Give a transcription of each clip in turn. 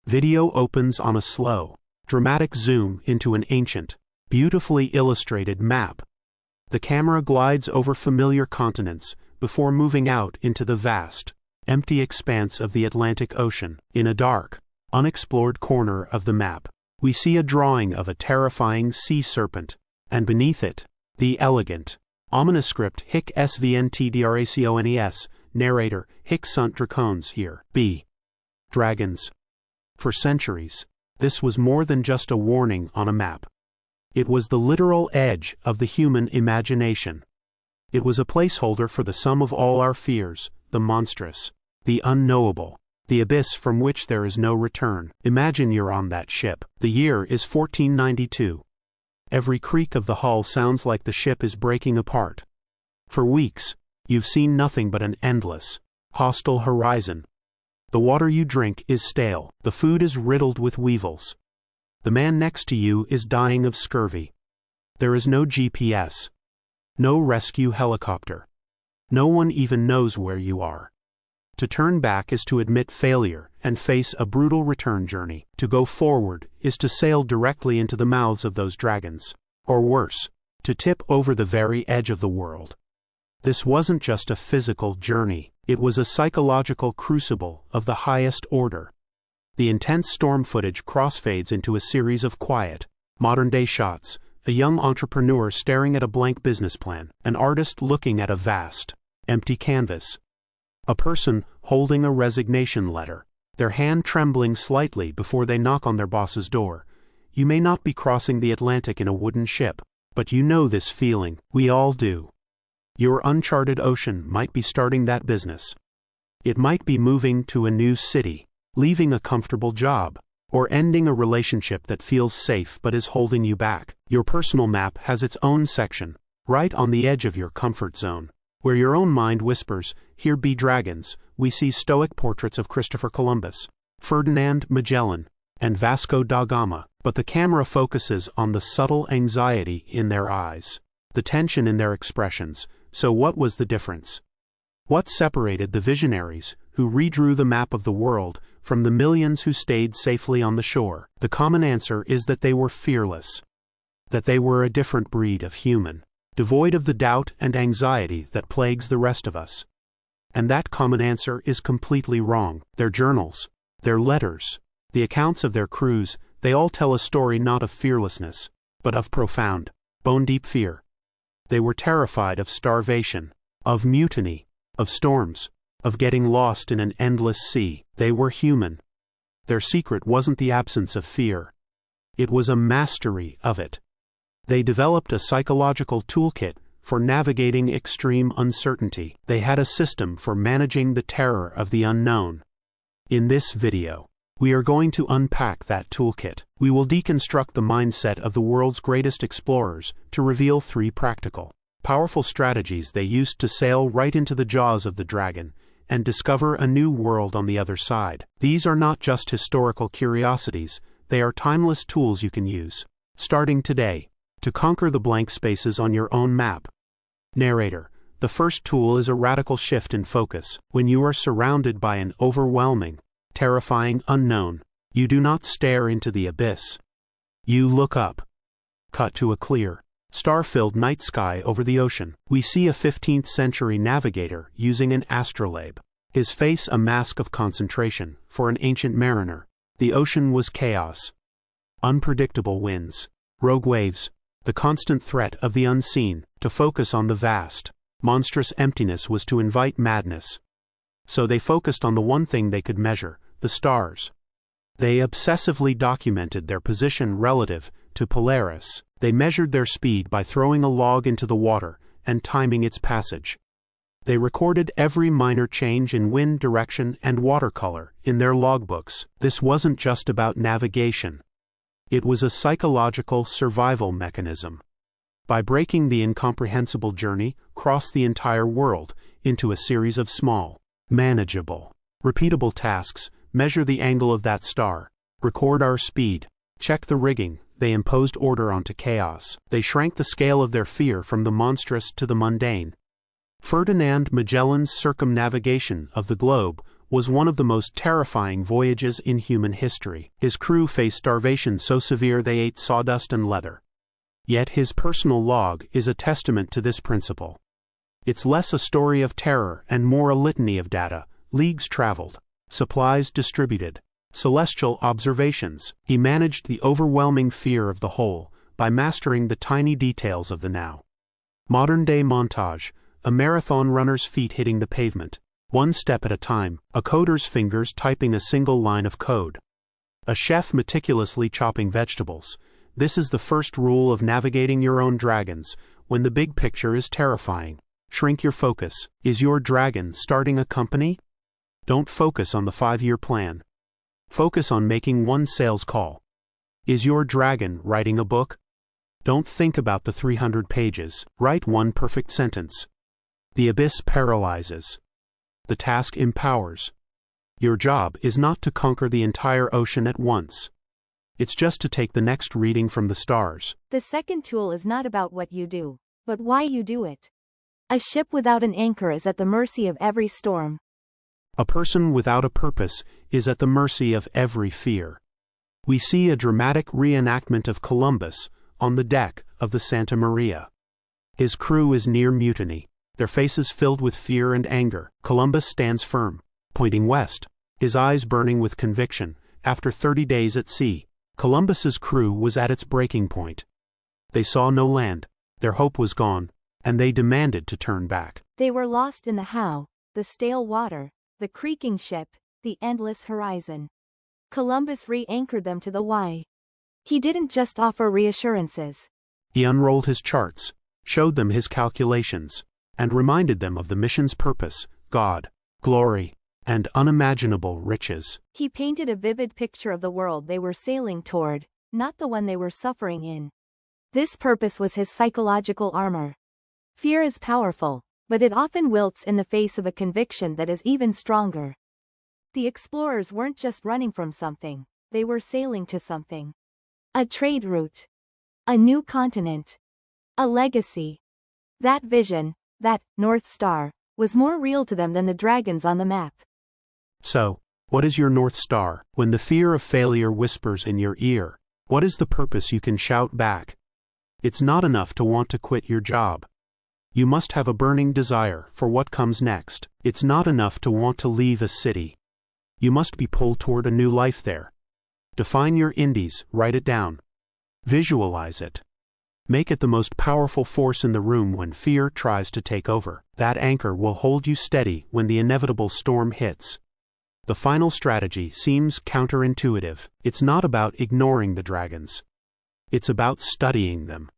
Video opens on a slow, dramatic zoom into an ancient, beautifully illustrated map. The camera glides over familiar continents before moving out into the vast, empty expanse of the Atlantic Ocean. In a dark, unexplored corner of the map, we see a drawing of a terrifying sea serpent, and beneath it, the elegant, ominous script Hic Sunt Dracones, narrator Hic Sunt Dracones here. B. Dragons. For centuries, this was more than just a warning on a map. It was the literal edge of the human imagination. It was a placeholder for the sum of all our fears, the monstrous, the unknowable, the abyss from which there is no return. Imagine you're on that ship. The year is 1492. Every creak of the hull sounds like the ship is breaking apart. For weeks, you've seen nothing but an endless, hostile horizon. The water you drink is stale. The food is riddled with weevils. The man next to you is dying of scurvy. There is no GPS. No rescue helicopter. No one even knows where you are. To turn back is to admit failure and face a brutal return journey. To go forward is to sail directly into the mouths of those dragons. Or worse, to tip over the very edge of the world. This wasn't just a physical journey. It was a psychological crucible of the highest order. The intense storm footage crossfades into a series of quiet, modern-day shots, a young entrepreneur staring at a blank business plan, an artist looking at a vast, empty canvas, a person holding a resignation letter, their hand trembling slightly before they knock on their boss's door. You may not be crossing the Atlantic in a wooden ship, but you know this feeling. We all do. Your uncharted ocean might be starting that business. It might be moving to a new city, leaving a comfortable job, or ending a relationship that feels safe but is holding you back. Your personal map has its own section, right on the edge of your comfort zone, where your own mind whispers, "Here be dragons." We see stoic portraits of Christopher Columbus, Ferdinand Magellan, and Vasco da Gama, but the camera focuses on the subtle anxiety in their eyes, the tension in their expressions. So what was the difference? What separated the visionaries, who redrew the map of the world, from the millions who stayed safely on the shore? The common answer is that they were fearless. That they were a different breed of human, devoid of the doubt and anxiety that plagues the rest of us. And that common answer is completely wrong. Their journals, their letters, the accounts of their crews, they all tell a story not of fearlessness, but of profound, bone-deep fear. They were terrified of starvation, of mutiny, of storms, of getting lost in an endless sea. They were human. Their secret wasn't the absence of fear. It was a mastery of it. They developed a psychological toolkit for navigating extreme uncertainty. They had a system for managing the terror of the unknown. In this video, we are going to unpack that toolkit. We will deconstruct the mindset of the world's greatest explorers to reveal 3 practical, powerful strategies they used to sail right into the jaws of the dragon and discover a new world on the other side. These are not just historical curiosities, they are timeless tools you can use, starting today, to conquer the blank spaces on your own map. Narrator: the first tool is a radical shift in focus. When you are surrounded by an overwhelming, terrifying unknown, you do not stare into the abyss. You look up. Cut to a clear, star-filled night sky over the ocean. We see a 15th-century navigator using an astrolabe, his face a mask of concentration. For an ancient mariner, the ocean was chaos. Unpredictable winds, rogue waves, the constant threat of the unseen. To focus on the vast, monstrous emptiness was to invite madness. So they focused on the one thing they could measure, the stars. They obsessively documented their position relative to Polaris. They measured their speed by throwing a log into the water and timing its passage. They recorded every minor change in wind direction and watercolor in their logbooks. This wasn't just about navigation. It was a psychological survival mechanism. By breaking the incomprehensible journey, cross the entire world into a series of small, manageable, repeatable tasks. Measure the angle of that star. Record our speed. Check the rigging. They imposed order onto chaos. They shrank the scale of their fear from the monstrous to the mundane. Ferdinand Magellan's circumnavigation of the globe was one of the most terrifying voyages in human history. His crew faced starvation so severe they ate sawdust and leather. Yet his personal log is a testament to this principle. It's less a story of terror and more a litany of data, leagues traveled, supplies distributed, celestial observations. He managed the overwhelming fear of the whole by mastering the tiny details of the now. Modern-day montage, a marathon runner's feet hitting the pavement, one step at a time, a coder's fingers typing a single line of code. A chef meticulously chopping vegetables. This is the first rule of navigating your own dragons when the big picture is terrifying. Shrink your focus. Is your dragon starting a company? Don't focus on the 5-year plan. Focus on making one sales call. Is your dragon writing a book? Don't think about the 300 pages. Write one perfect sentence. The abyss paralyzes. The task empowers. Your job is not to conquer the entire ocean at once. It's just to take the next reading from the stars. The second tool is not about what you do, but why you do it. A ship without an anchor is at the mercy of every storm. A person without a purpose is at the mercy of every fear. We see a dramatic reenactment of Columbus on the deck of the Santa Maria. His crew is near mutiny, their faces filled with fear and anger. Columbus stands firm, pointing west, his eyes burning with conviction. After 30 days at sea, Columbus's crew was at its breaking point. They saw no land, their hope was gone, and they demanded to turn back. They were lost in the how, the stale water, the creaking ship, the endless horizon. Columbus re-anchored them to the why. He didn't just offer reassurances. He unrolled his charts, showed them his calculations, and reminded them of the mission's purpose, God, glory, and unimaginable riches. He painted a vivid picture of the world they were sailing toward, not the one they were suffering in. This purpose was his psychological armor. Fear is powerful, but it often wilts in the face of a conviction that is even stronger. The explorers weren't just running from something, they were sailing to something. A trade route. A new continent. A legacy. That vision, that North Star, was more real to them than the dragons on the map. So, what is your North Star? When the fear of failure whispers in your ear, what is the purpose you can shout back? It's not enough to want to quit your job. You must have a burning desire for what comes next. It's not enough to want to leave a city. You must be pulled toward a new life there. Define your indies, write it down. Visualize it. Make it the most powerful force in the room when fear tries to take over. That anchor will hold you steady when the inevitable storm hits. The final strategy seems counterintuitive. It's not about ignoring the dragons. It's about studying them.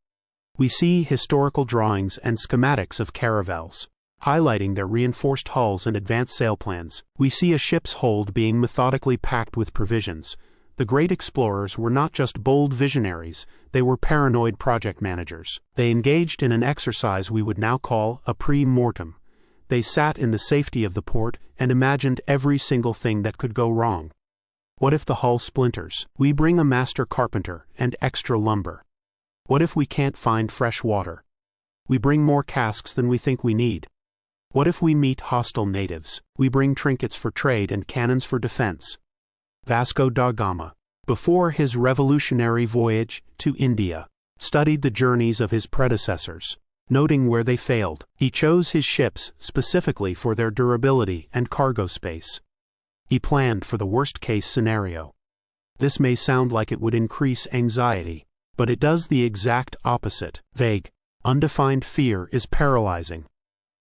We see historical drawings and schematics of caravels, highlighting their reinforced hulls and advanced sail plans. We see a ship's hold being methodically packed with provisions. The great explorers were not just bold visionaries, they were paranoid project managers. They engaged in an exercise we would now call a pre-mortem. They sat in the safety of the port and imagined every single thing that could go wrong. What if the hull splinters? We bring a master carpenter and extra lumber. What if we can't find fresh water? We bring more casks than we think we need. What if we meet hostile natives? We bring trinkets for trade and cannons for defense. Vasco da Gama, before his revolutionary voyage to India, studied the journeys of his predecessors, noting where they failed. He chose his ships specifically for their durability and cargo space. He planned for the worst-case scenario. This may sound like it would increase anxiety, but it does the exact opposite. Vague, undefined fear is paralyzing.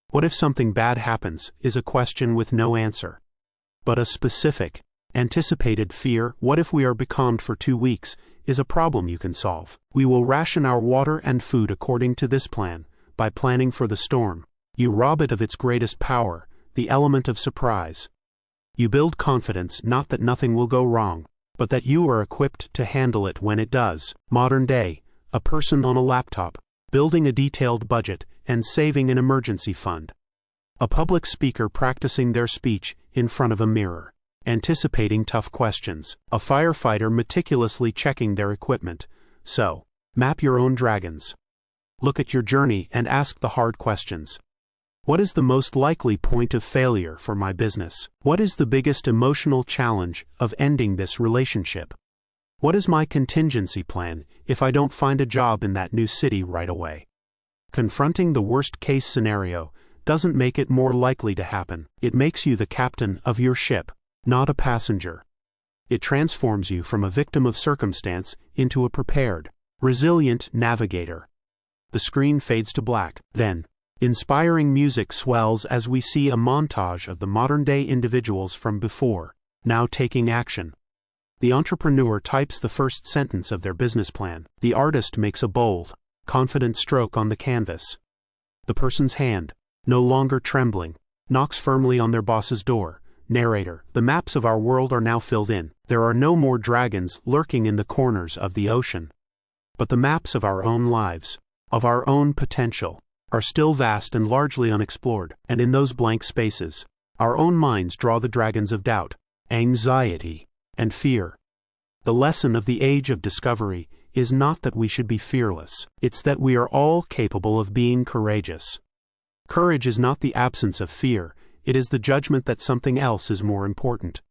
What if something bad happens is a question with no answer. But a specific, anticipated fear, what if we are becalmed for 2 weeks, is a problem you can solve. We will ration our water and food according to this plan, by planning for the storm. You rob it of its greatest power, the element of surprise. You build confidence not that nothing will go wrong, but that you are equipped to handle it when it does. Modern day, a person on a laptop, building a detailed budget and saving an emergency fund. A public speaker practicing their speech in front of a mirror, anticipating tough questions. A firefighter meticulously checking their equipment. So, map your own dragons. Look at your journey and ask the hard questions. What is the most likely point of failure for my business? What is the biggest emotional challenge of ending this relationship? What is my contingency plan if I don't find a job in that new city right away? Confronting the worst-case scenario doesn't make it more likely to happen. It makes you the captain of your ship, not a passenger. It transforms you from a victim of circumstance into a prepared, resilient navigator. The screen fades to black. Then, inspiring music swells as we see a montage of the modern-day individuals from before, now taking action. The entrepreneur types the first sentence of their business plan. The artist makes a bold, confident stroke on the canvas. The person's hand, no longer trembling, knocks firmly on their boss's door. Narrator: the maps of our world are now filled in. There are no more dragons lurking in the corners of the ocean. But the maps of our own lives, of our own potential, are still vast and largely unexplored. And in those blank spaces, our own minds draw the dragons of doubt, anxiety, and fear. The lesson of the age of discovery is not that we should be fearless. It's that we are all capable of being courageous. Courage is not the absence of fear, it is the judgment that something else is more important.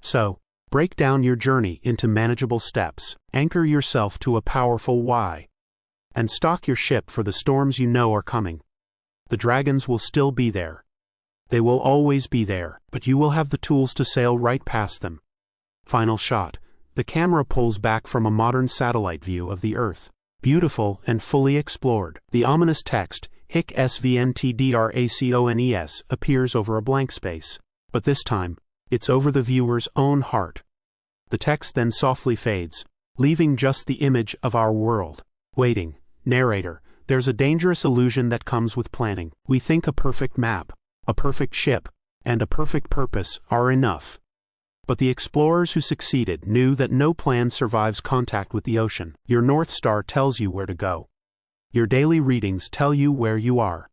So, break down your journey into manageable steps, anchor yourself to a powerful why, and stock your ship for the storms you know are coming. The dragons will still be there. They will always be there, but you will have the tools to sail right past them. Final shot. The camera pulls back from a modern satellite view of the Earth. Beautiful and fully explored. The ominous text, Hic Sunt Dracones, appears over a blank space. But this time, it's over the viewer's own heart. The text then softly fades, leaving just the image of our world. Waiting. Narrator: there's a dangerous illusion that comes with planning. We think a perfect map, a perfect ship, and a perfect purpose are enough. But the explorers who succeeded knew that no plan survives contact with the ocean. Your North Star tells you where to go. Your daily readings tell you where you are.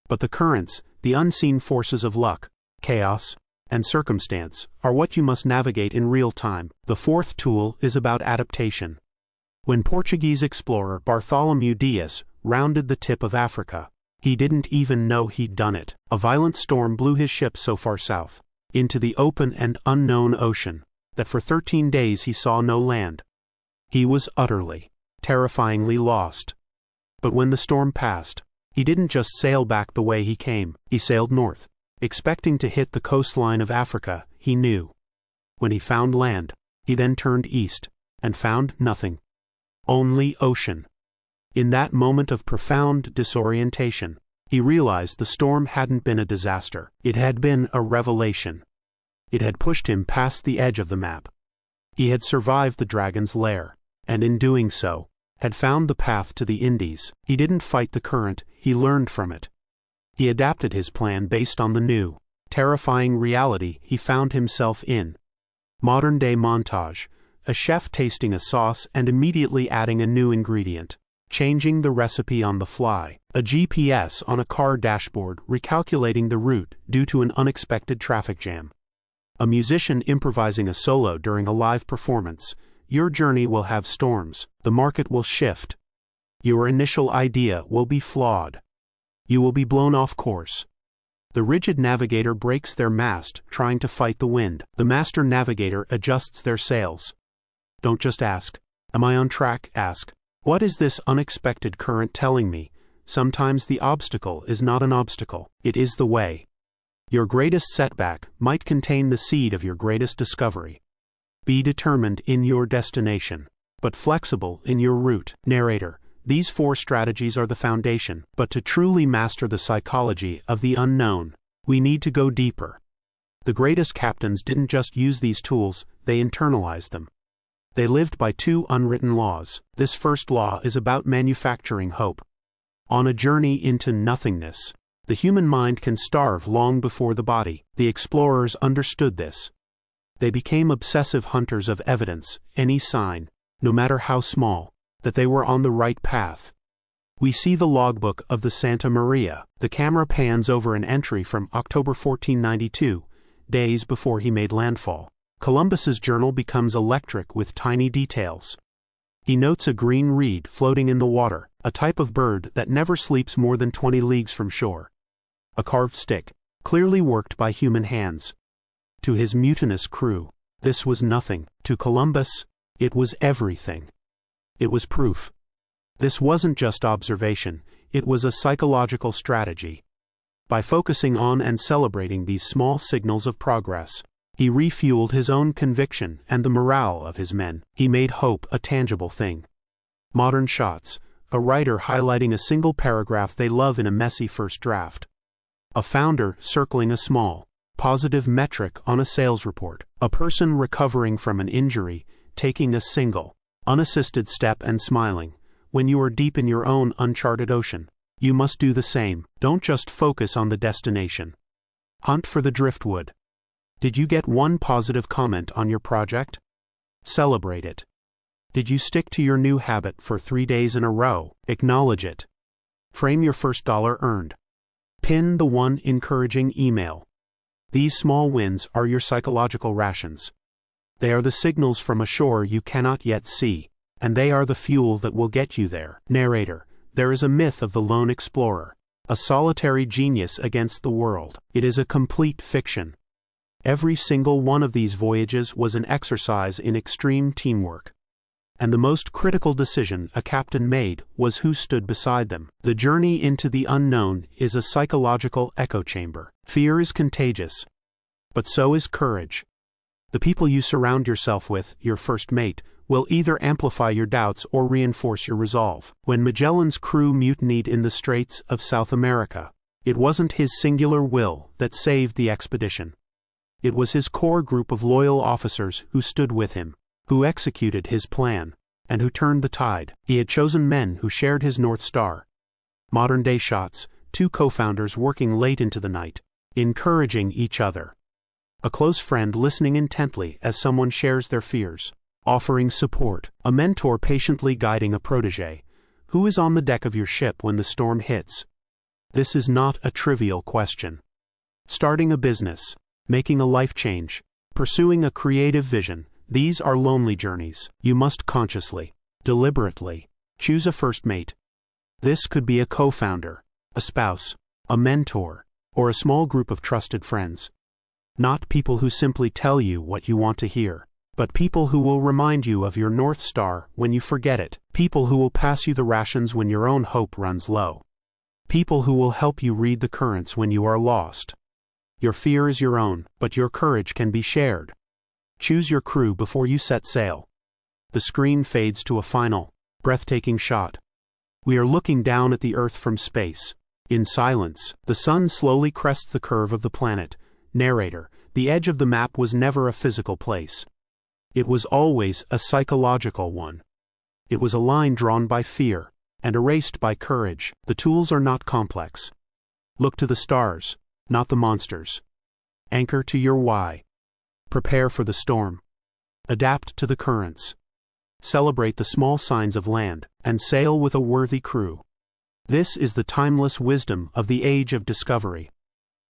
But the currents, the unseen forces of luck, chaos, and circumstance, are what you must navigate in real time. The fourth tool is about adaptation. When Portuguese explorer Bartholomew Dias rounded the tip of Africa, he didn't even know he'd done it. A violent storm blew his ship so far south, into the open and unknown ocean, that for 13 days he saw no land. He was utterly, terrifyingly lost. But when the storm passed, he didn't just sail back the way he came. He sailed north, expecting to hit the coastline of Africa he knew. When he found land, he then turned east, and found nothing. Only ocean. In that moment of profound disorientation, he realized the storm hadn't been a disaster. It had been a revelation. It had pushed him past the edge of the map. He had survived the dragon's lair, and in doing so, had found the path to the Indies. He didn't fight the current, he learned from it. He adapted his plan based on the new, terrifying reality he found himself in. Modern-day montage: a chef tasting a sauce and immediately adding a new ingredient, changing the recipe on the fly. A GPS on a car dashboard recalculating the route due to an unexpected traffic jam. A musician improvising a solo during a live performance. Your journey will have storms. The market will shift. Your initial idea will be flawed. You will be blown off course. The rigid navigator breaks their mast, trying to fight the wind. The master navigator adjusts their sails. Don't just ask, "Am I on track?" Ask, "What is this unexpected current telling me?" Sometimes the obstacle is not an obstacle, it is the way. Your greatest setback might contain the seed of your greatest discovery. Be determined in your destination, but flexible in your route. Narrator: these 4 strategies are the foundation, but to truly master the psychology of the unknown, we need to go deeper. The greatest captains didn't just use these tools, they internalized them. They lived by 2 unwritten laws. This first law is about manufacturing hope. On a journey into nothingness, the human mind can starve long before the body. The explorers understood this. They became obsessive hunters of evidence, any sign, no matter how small, that they were on the right path. We see the logbook of the Santa Maria. The camera pans over an entry from October 1492, days before he made landfall. Columbus's journal becomes electric with tiny details. He notes a green reed floating in the water, a type of bird that never sleeps more than 20 leagues from shore. a carved stick, clearly worked by human hands. To his mutinous crew, this was nothing. To Columbus, it was everything. It was proof. This wasn't just observation, it was a psychological strategy. By focusing on and celebrating these small signals of progress, he refueled his own conviction and the morale of his men. He made hope a tangible thing. Modern shots, a writer highlighting a single paragraph they love in a messy first draft. A founder circling a small, positive metric on a sales report. A person recovering from an injury, taking a single, unassisted step and smiling. When you are deep in your own uncharted ocean, you must do the same. Don't just focus on the destination. Hunt for the driftwood. Did you get one positive comment on your project? Celebrate it. Did you stick to your new habit for 3 days in a row? Acknowledge it. Frame your first dollar earned. Pin the one encouraging email. These small wins are your psychological rations. They are the signals from a shore you cannot yet see, and they are the fuel that will get you there. Narrator: there is a myth of the lone explorer, a solitary genius against the world. It is a complete fiction. Every single one of these voyages was an exercise in extreme teamwork. And the most critical decision a captain made was who stood beside them. The journey into the unknown is a psychological echo chamber. Fear is contagious, but so is courage. The people you surround yourself with, your first mate, will either amplify your doubts or reinforce your resolve. When Magellan's crew mutinied in the Straits of South America, it wasn't his singular will that saved the expedition. It was his core group of loyal officers who stood with him, who executed his plan, and who turned the tide. He had chosen men who shared his North Star. Modern-day shots, 2 co-founders working late into the night, encouraging each other. A close friend listening intently as someone shares their fears, offering support. A mentor patiently guiding a protege. Who is on the deck of your ship when the storm hits? This is not a trivial question. Starting a business, making a life change, pursuing a creative vision, these are lonely journeys. You must consciously, deliberately, choose a first mate. This could be a co-founder, a spouse, a mentor, or a small group of trusted friends. Not people who simply tell you what you want to hear, but people who will remind you of your North Star when you forget it. People who will pass you the rations when your own hope runs low. People who will help you read the currents when you are lost. Your fear is your own, but your courage can be shared. Choose your crew before you set sail. The screen fades to a final, breathtaking shot. We are looking down at the Earth from space. In silence, the sun slowly crests the curve of the planet. Narrator: the edge of the map was never a physical place. It was always a psychological one. It was a line drawn by fear, and erased by courage. The tools are not complex. Look to the stars, not the monsters. Anchor to your why. Prepare for the storm. Adapt to the currents. Celebrate the small signs of land, and sail with a worthy crew. This is the timeless wisdom of the age of discovery.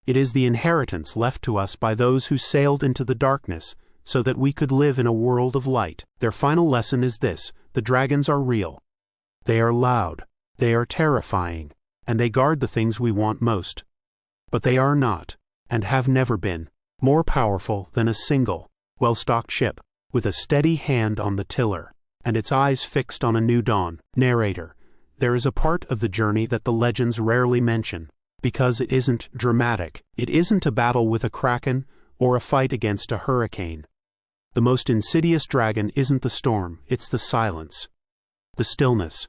It is the inheritance left to us by those who sailed into the darkness, so that we could live in a world of light. Their final lesson is this: the dragons are real. They are loud, they are terrifying, and they guard the things we want most. But they are not, and have never been, more powerful than a single, well-stocked ship, with a steady hand on the tiller, and its eyes fixed on a new dawn. Narrator: there is a part of the journey that the legends rarely mention, because it isn't dramatic. It isn't a battle with a kraken, or a fight against a hurricane. The most insidious dragon isn't the storm, it's the silence. The stillness.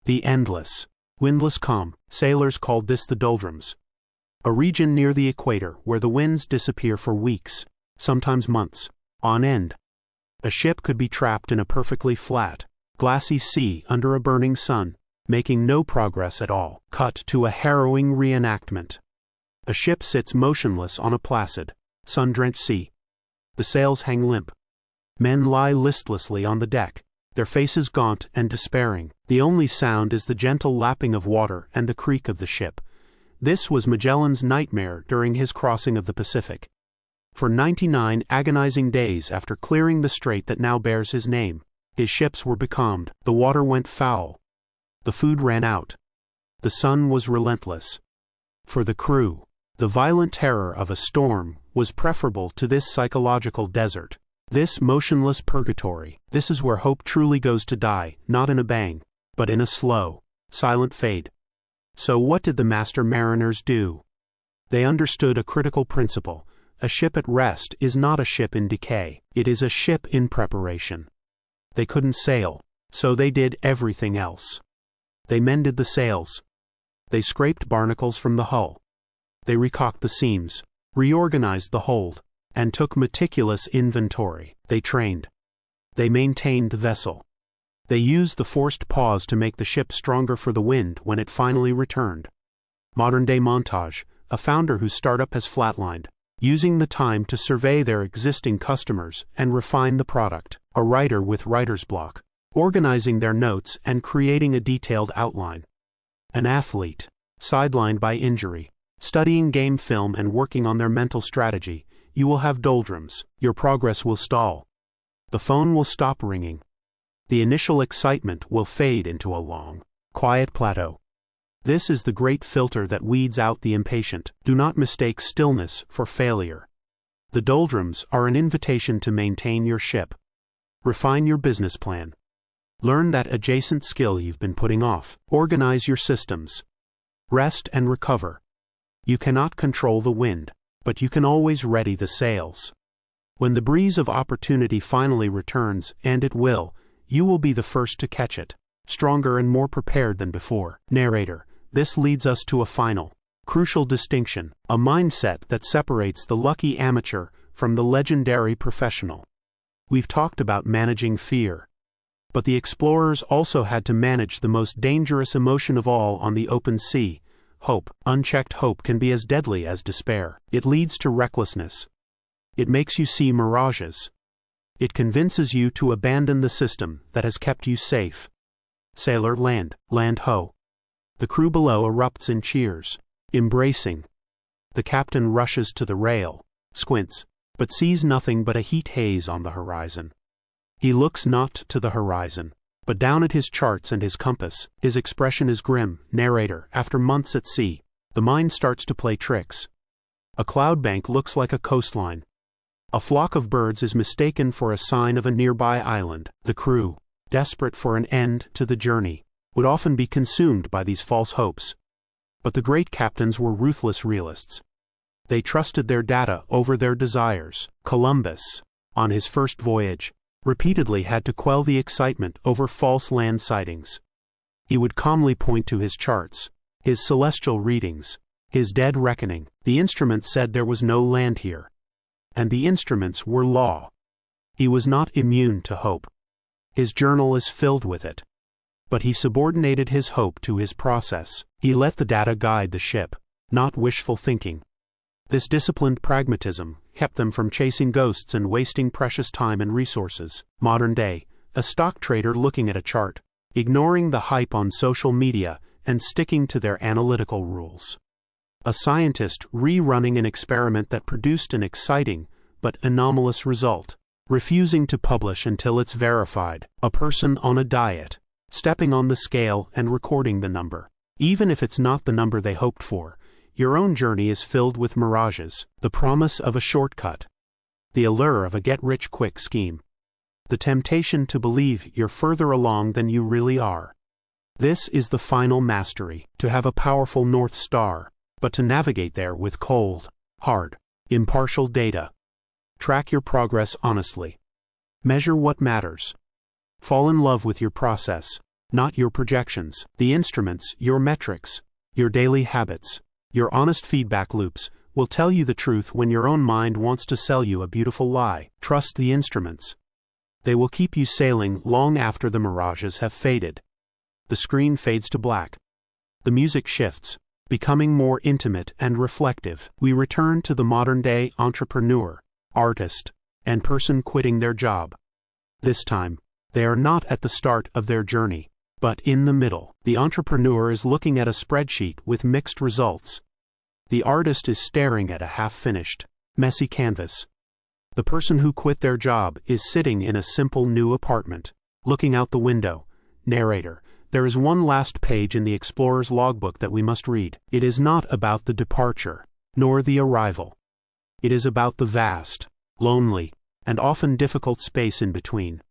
The endless, windless calm. Sailors called this the Doldrums. A region near the equator where the winds disappear for weeks, sometimes months, on end. A ship could be trapped in a perfectly flat, glassy sea under a burning sun, making no progress at all. Cut to a harrowing reenactment. A ship sits motionless on a placid, sun-drenched sea. The sails hang limp. Men lie listlessly on the deck, their faces gaunt and despairing. The only sound is the gentle lapping of water and the creak of the ship. This was Magellan's nightmare during his crossing of the Pacific. For 99 agonizing days after clearing the strait that now bears his name, his ships were becalmed, the water went foul. The food ran out. The sun was relentless. For the crew, The violent terror of a storm was preferable to this psychological desert. This motionless purgatory. This is where hope truly goes to die, not in a bang, but in a slow, silent fade. So what did the master mariners do? They understood a critical principle. A ship at rest is not a ship in decay. It is a ship in preparation. They couldn't sail, so they did everything else. They mended the sails. They scraped barnacles from the hull. They recocked the seams, reorganized the hold, and took meticulous inventory. They trained. They maintained the vessel. They used the forced pause to make the ship stronger for the wind when it finally returned. Modern-day montage, a founder whose startup has flatlined, using the time to survey their existing customers and refine the product. A writer with writer's block, organizing their notes and creating a detailed outline. An athlete, sidelined by injury, studying game film and working on their mental strategy. You will have doldrums. Your progress will stall. The phone will stop ringing. The initial excitement will fade into a long, quiet plateau. This is the great filter that weeds out the impatient. Do not mistake stillness for failure. The doldrums are an invitation to maintain your ship. Refine your business plan. Learn that adjacent skill you've been putting off. Organize your systems. Rest and recover. You cannot control the wind, but you can always ready the sails. When the breeze of opportunity finally returns, and it will, you will be the first to catch it, stronger and more prepared than before. Narrator, this leads us to a final, crucial distinction, a mindset that separates the lucky amateur from the legendary professional. We've talked about managing fear, but the explorers also had to manage the most dangerous emotion of all on the open sea, hope. Unchecked hope can be as deadly as despair. It leads to recklessness. It makes you see mirages. It convinces you to abandon the system that has kept you safe. Sailor, land ho. The crew below erupts in cheers, embracing. The captain rushes to the rail, squints, but sees nothing but a heat haze on the horizon. He looks not to the horizon, but down at his charts and his compass. His expression is grim. Narrator, after months at sea, the mind starts to play tricks. A cloud bank looks like a coastline. A flock of birds is mistaken for a sign of a nearby island. The crew, desperate for an end to the journey, would often be consumed by these false hopes. But the great captains were ruthless realists. They trusted their data over their desires. Columbus, on his first voyage, repeatedly had to quell the excitement over false land sightings. He would calmly point to his charts, his celestial readings, his dead reckoning. The instruments said there was no land here. And the instruments were law. He was not immune to hope. His journal is filled with it. But he subordinated his hope to his process. He let the data guide the ship, not wishful thinking. This disciplined pragmatism kept them from chasing ghosts and wasting precious time and resources. Modern day, a stock trader looking at a chart, ignoring the hype on social media and sticking to their analytical rules. A scientist rerunning an experiment that produced an exciting but anomalous result, refusing to publish until it's verified. A person on a diet, stepping on the scale and recording the number. Even if it's not the number they hoped for, your own journey is filled with mirages, the promise of a shortcut, the allure of a get-rich-quick scheme, the temptation to believe you're further along than you really are. This is the final mastery, to have a powerful North Star, but to navigate there with cold, hard, impartial data. Track your progress honestly. Measure what matters. Fall in love with your process, not your projections. The instruments, your metrics, your daily habits, your honest feedback loops, will tell you the truth when your own mind wants to sell you a beautiful lie. Trust the instruments. They will keep you sailing long after the mirages have faded. The screen fades to black. The music shifts, becoming more intimate and reflective. We return to the modern-day entrepreneur, artist, and person quitting their job. This time, they are not at the start of their journey, but in the middle. The entrepreneur is looking at a spreadsheet with mixed results. The artist is staring at a half-finished, messy canvas. The person who quit their job is sitting in a simple new apartment, looking out the window. Narrator, there is one last page in the explorer's logbook that we must read. It is not about the departure. nor the arrival. It is about the vast, lonely, and often difficult space in between.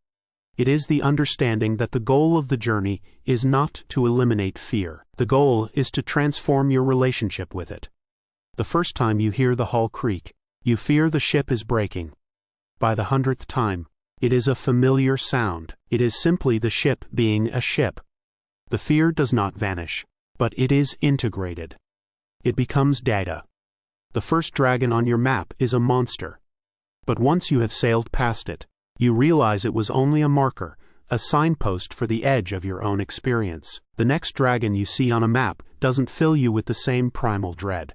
It is the understanding that the goal of the journey is not to eliminate fear. The goal is to transform your relationship with it. The first time you hear the hull creak, you fear the ship is breaking. By the 100th time, it is a familiar sound. It is simply the ship being a ship. The fear does not vanish, but it is integrated. It becomes data. The first dragon on your map is a monster. But once you have sailed past it, you realize it was only a marker, a signpost for the edge of your own experience. The next dragon you see on a map doesn't fill you with the same primal dread.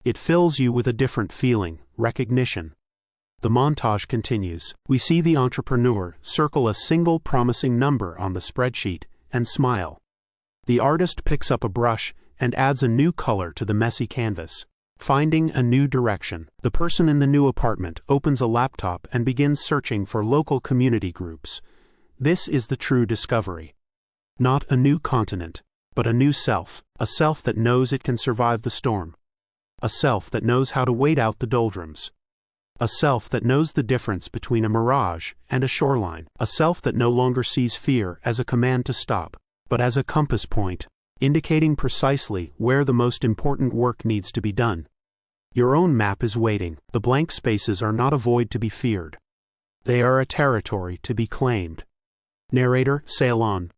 It fills you with a different feeling, recognition. The montage continues. We see the entrepreneur circle a single promising number on the spreadsheet and smile. The artist picks up a brush and adds a new color to the messy canvas, finding a new direction. The person in the new apartment opens a laptop and begins searching for local community groups. This is the true discovery. Not a new continent, but a new self, a self that knows it can survive the storm. A self that knows how to wait out the doldrums. A self that knows the difference between a mirage and a shoreline. A self that no longer sees fear as a command to stop, but as a compass point, indicating precisely where the most important work needs to be done. Your own map is waiting. The blank spaces are not a void to be feared. They are a territory to be claimed. Narrator, sail on.